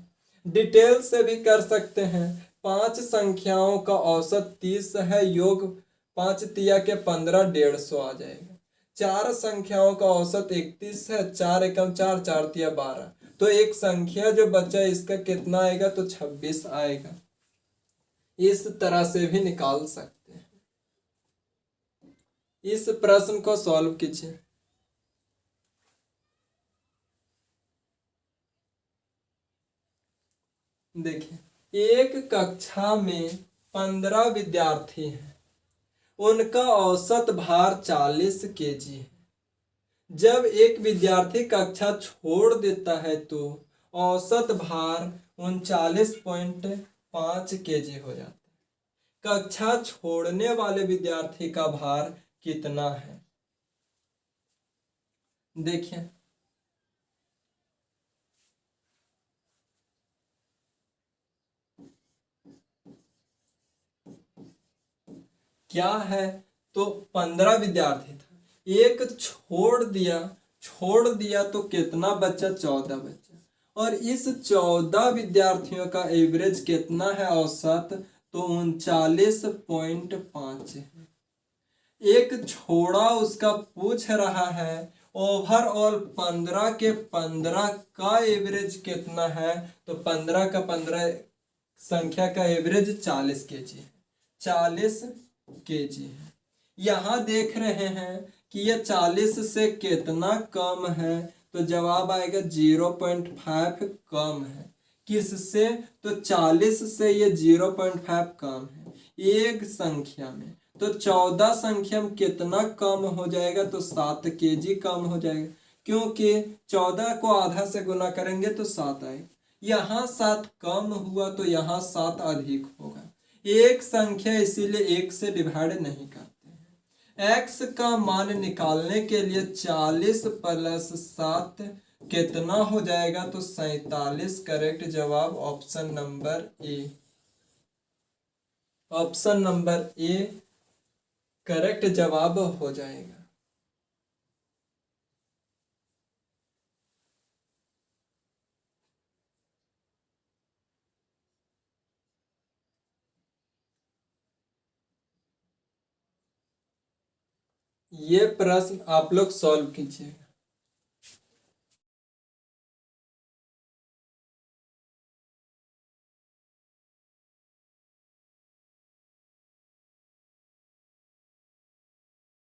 डिटेल से भी कर सकते हैं। 5 संख्याओं का औसत 30 है, योग 5 तिया के 15 150 आ जाएगा। 4 संख्याओं का औसत 31 है, 4 एकम 4, 4 तिया 12, तो एक संख्या जो बचा इसका कितना आएगा, तो 26 आएगा। इस तरह से भी निकाल सकते हैं। इस प्रश्न को सॉल्व कीजिए। देखिए एक कक्षा में 15 विद्यार्थी हैं, उनका औसत भार 40 केजी है। जब एक विद्यार्थी कक्षा छोड़ देता है तो औसत भार 39.5 केजी हो जाता है। कक्षा छोड़ने वाले विद्यार्थी का भार कितना है, देखिए क्या है, तो 15 विद्यार्थी था, एक छोड़ दिया तो कितना बच्चा, 14 बच्चा। और इस 14 विद्यार्थियों का एवरेज कितना है, औसत, तो 39.5 है। एक छोड़ा उसका पूछ रहा है। ओवरऑल 15 के 15 का एवरेज कितना है, तो 15 का 15 संख्या का एवरेज 40 केजी है। 40 केजी है। यहाँ देख रहे हैं कि यह 40 से कितना कम है, तो जवाब आएगा 0.5 कम है। किससे, तो 40 से ये 0.5 कम है एक संख्या में। तो 14 संख्या में कितना कम हो जाएगा, तो 7 केजी कम हो जाएगा, क्योंकि 14 को आधा से गुना करेंगे तो 7 आएगा। यहाँ 7 कम हुआ तो यहाँ 7 अधिक होगा। एक संख्या इसीलिए एक से डिवाइड नहीं करते हैं। एक्स का मान निकालने के लिए 40 प्लस 7 कितना हो जाएगा? तो 47। करेक्ट जवाब option number A. Option number A correct जवाब हो जाएगा। ये प्रश्न आप लोग सॉल्व कीजिएगा।